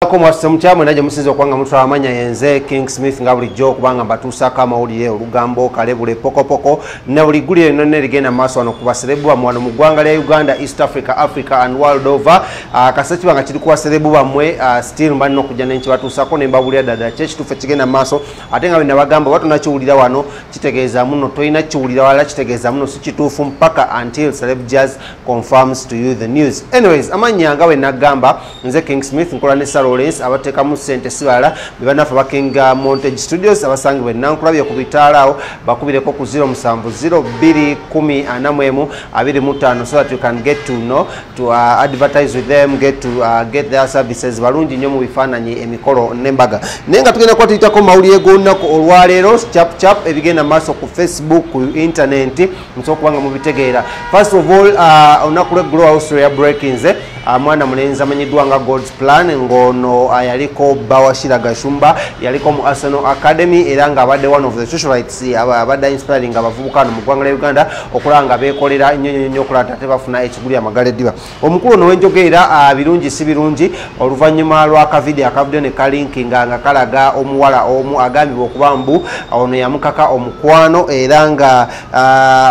Mwasise mukyamu naje musinze okwanga mutwa amanya yenze King Smith nga bulijjo kubanga mbatuusako amawulire olugambo kalebule pokopoko ne buli gulire nonne ligenda maaso wano kuba serebu bamwe mu ggwanga lya Uganda, East Africa, Africa and world over. Kaseti banga kiri kuba serebu bamwe still mbalina okujja nenki batuusako ne mbabulira ddala kyekituufu ekigenda maaso ate nga bwe nabagamba batona kiwulira wano kitegeeza muno toyina kiwulira wala kitegeeza muno si kituufu mpaka until Celeb Jazz confirms to you the news. Anyways, amanya nga bwe nagamba nze King Smith nkola ne Lawrence abateka mu sente sibala bibanafa bakinga Montage Studios abasangi bwe nankulabye ku bitaalaawo bakubireko ku 070201045 so that you can get to know to advertise with them, get their services balungi nnyo mu bifaananyi emikolo n'embaga nenga tugenda kuba tuyitako mawulire g'olunaku olwaleero chap ebigenda maaso ku Facebook ku internet nsobola kubanga mubitegeera. First of all olunaku lw'eggulo Australia breakings mwana mulenzi amanyiddwa nga God's Plan ngono yaliko Bawashira Gashumba yaliko mu Arsenal Academy era nga abadde one of the socialites abadde inspiring abavubuka mu ggwanga lya Uganda okulanga beekolera nnyo okulata ate bafuna ekiguli amagale diba. Omukulu ono wenjogeera birungi si birungi oluvannyuma lw'akavidiyo akavidiyo ne kalinkinga nga kalaga omuwala omu agambibwa okuba mbu ono yamukaka omukwano era nga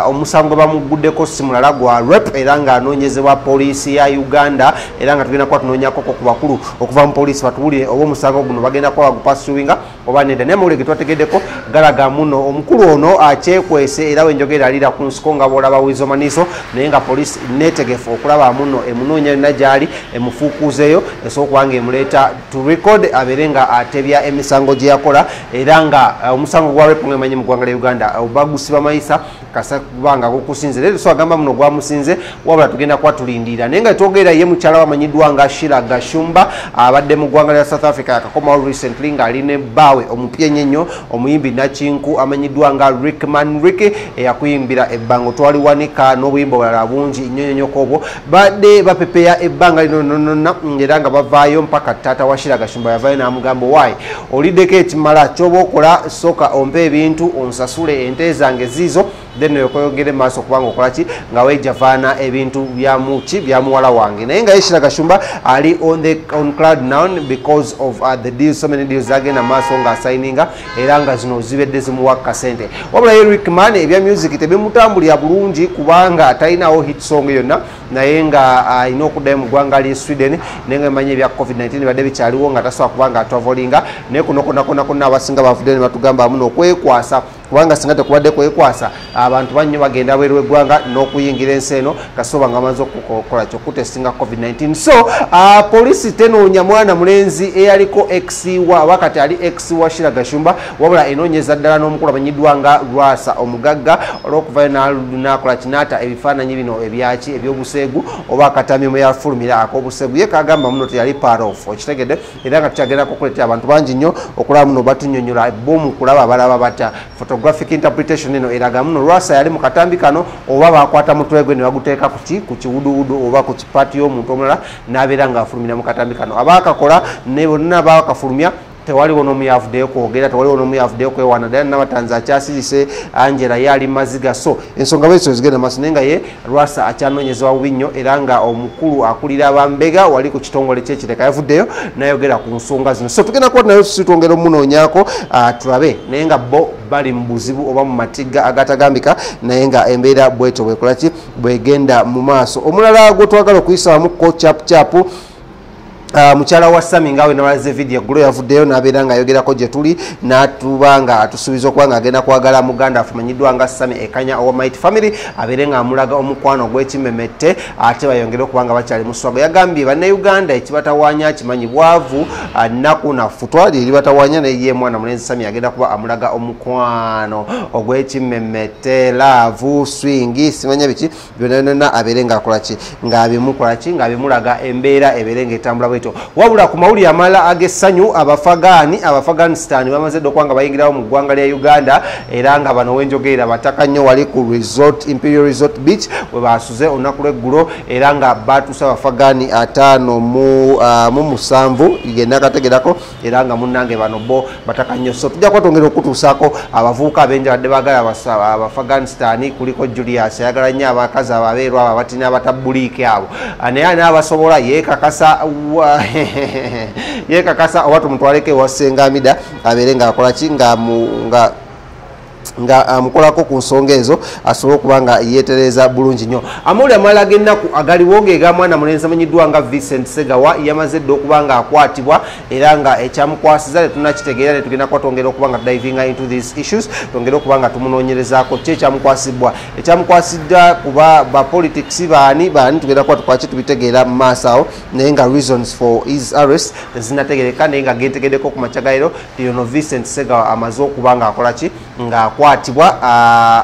omusango bamuguddeko si mulala gwa rep era nga anoonyezebwa poliisi ya Uganda era nga tugenda kuba tunoonyako ku bakulu okuva mu poliisi batuwulire oba omusango guno bagenda kuba bagupasuwinga oba nedda naye mawulire ge twategeddeko galaga muno omukulu ono akyekwese era wenjogeera alira ku nsiko nga boolaba wizo maniiso naye nga poliisi neetegefu okulaba muno emunoonya yonna gy'ali emufuukuuzeeyo esobola okuba nga emuleeta to record abeere nga atebya emisango gye yakola era nga omusango gwa repu ngaemanyi mu ggwanga lya Uganda bagusiba mayisa kasa kubanga gukusinze leero so agamba muno gwamusinze wabula tugenda kuba tulindirira naye nga twogerera ye mukyala wamanyiddwa nga Shira Gashumba abadde mu ggwanga lya South Africa akakomawo recently ng'ali ne bbaawe omupya ennyo omuyimbi nakinku amanyiddwa nga Rickman Ricky eyakuyimbira ebbango twaliwanika n'obuyimba obulala bungi nnyo obwo badde bapepeya ebbanga linononna era nga bavaayo mpaka taata wa Shira Gashumba yavaayo n'amugamba waayi oliddeko ekimala ky'oba okola soka ompe ebintu onsasule ente zange ziizo then yokoyongere maaso kubanga okolaki nga wejavaana ebintu byamuki byamuwala wange naye nga Shira Gashumba ali on cloud nine because of the deals, so many deals agenda maaso nga signinga era nga zino zibedde zimuwa kasente wabula Eric Man ebya music tebimutambulira bulungi kubanga atalinawo hit song yonna naye nga alina okuddayo mu ggwanga lye Sweden naye nga emanya ebya COVID-19 badde bikyaliwo nga tasobola kubanga atwavolinga naye kuno konna abasinga bavudde ne batugamba muno okwekwasa kubanga singa tekubadde kwekwasa abantu bannyo bagenda bweru w'eggwanga n'okuyingira ensi eno kasoba nga amaze okukola kyokutestinga COVID-19 so poliisi tenoonya mwana mulenzi eyaliko ex wa wakati ali ex wa Shira Gashumba wabula enoonyeza ddala n'omukulu amanyiddwa nga Rwasa omugagga olw'okuvayo n'akola kinaata ebifaananyi bino ebyaki ebyobuseegu oba akatamyo mwe yafulumira ak'obuseegu ye kagamba muno teyali part of okitegedde era nga tukyagendako okuleetera abantu bangi nnyo okulaba muno batunyonnyola bomu kulaba abalaba bata photographic interpretation eno eraga muno Rwasa yali mu katambi kano oba bakwata mutwe gwe ne baguteeka ku kiwuduwudu oba ku kipaati y'omuntu omulala n'abeera ng'afulumira mu katambi kano abaakakola ne bonna baakafulumya tewaliwo n'omuyavuddeyo kwogera tewaliwo n'omuyavuddeyo kwewaana ddala n'abatanzi akyasirise Angela yali maziga so ensonga bwezo zigenda maaso naye nga ye Rwasa akyanoonyezebwa bubi nnyo era nga omukulu akulira abambega wali ku kitongole kyekireka yavuddeyo n'ayogera ku nsonga zino so tugenda kuba nayo tutwongera omunoonyaako tulabe naye nga bo bali mu buzibu oba mu matigga agatagambika naye nga embeera bwetyo bwekolaki bwegenda mu maaso omulala gwe twagala okuyisawamuko capucapu mukyala wa Sami ngawe nawalaze video ggulo yavuddeyo n'abeera ng'ayogerako gye tuli n'atuba nga atusuubiza okuba ng'agenda kwagala muganda afumanyiddwa nga Sami Ekanya owa Mighty Family abeere ng'amulaga omukwano gw'ekimemette ate bayongere okuba nga bakyali mu swago yagambye bannayuganda ekibatawaanya kimanyi bwavu nnaku nafutwa lye libatawaanya naye ye mwana mulenzi Sami agenda kuba amulaga omukwano ogw'ekimemette laavu swingi simanya biki byonna abeere ng'akolaki ng'abimukolaki ng'abimulaga embeera ebeere ng'etambula bwetyo wabula ku mawulire amalala ag'essanyu Abafaganistan bamaze dde okuba nga bayingirawo mu ggwanga lya Uganda era nga bano wenjogeera bataka nnyo wali ku Imperial Resort Beach we basuze olunaku lw'eggulo era nga batuuse Abafagani 57 genda kategerako era nga munnange bano bo bataka nnyo so tujja kwatongera okutuusaako abavubuka abenja badde bagala Abafaganistan kuliko Julius ayagala nnyo abakazi ababeerwa abo abatina abatabuliike abo naye n'abasobola yeekakasa yekakasa oba tumutwaleko ewa Ssenga Amida abeere ng'akola ki nga amukolako ku nsonga ezo asobole okuba nga yeetereza bulungi nnyo. Amawulire amalala g'ennaku agaliwo ng'ega mwana mulenzi amanyiddwa nga Vincent Segawa yamaze dda okuba nga akwatibwa era nga ekyamukwasiza tetunnakitegeera ne tugenda kuba twongera okuba nga divinga into these issues twongera okuba nga tumunoonyerezaako ki ekyamukwasibwa ekyamukwasiddwa kuba bapolitics baani tugenda kuba tukwaki tubitegeera mu maaso awo naye nga reasons for his arrest tezinategereka naye nga gentegeddeko ku makyagairo tiyono Vincent Segawa amaze okuba nga akola ki ng'akwatibwa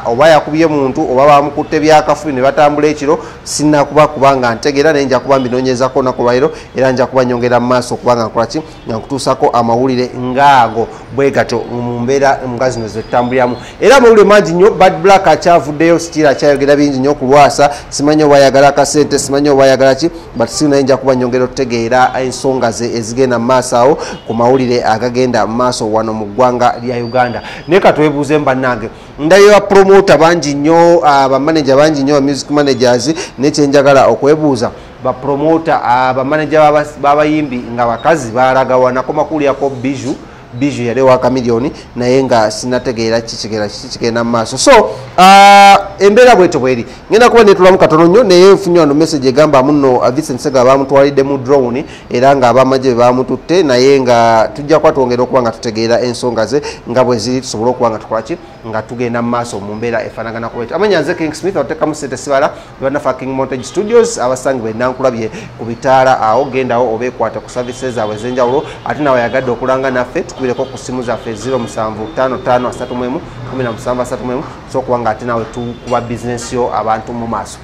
oba yakubye muntu oba bamukutte byakafubi ne batambula ekiro sinnakuba kubanga ntegeera naye nja kuba mbinoonyezako naku lwaliro era nja kuba nyongera mu maaso okubanga nkola ki nga nkutuusako amawulire ng'ago bwe gatyo mu mbeera nga zino zetutambuliramu era amawulire mangi nnyo Bad Black akyavuddeyo sitira akyayogera bingi nnyo ku lwasa simanyi oba ayagala akasente simanyi oba ayagala ki but si naye nja kuba nyongera otutegeera ensonga ze ezigenda mu maaso awo ku mawulire agagenda mu maaso wano mu ggwanga lya Uganda naye katwebuuze mbannange ndayo promoter bangi nnyo bamanager bangi nnyo music managers nekyenjagala okwebuuza bapromoter bamanager babayimbi nga bakazi balagawa nakoma kulyako Biju yali wa Chameleone naye nga sinategeera kikigenda mu maaso so embeera bwetyo bweri ngenda kuba netulamu katono nnyo naye nfunye wano message egamba muno Vincent Segawa bamutwalidde mu drone era nga abamagye bamututte naye nga tujja kuba twongera okuba nga tutegeera ensonga ze nga bwe ziri tusobole okuba nga tukola ki nga tugenda mu maaso mu mbeera efaanagana kubetyo amanya nze King Smith atekamu sente sibala banafa King Montage Studios abasangi bwe nankulabye ku bitaala awo gendawo obeekwata ku services zaabwe ez'enjawulo ate nawe yagadde okulanga naffe tukubireko ku simu zaffe 0755311731 so okuba nga ate nawe tukuba bizinesi yo abantu mu maaso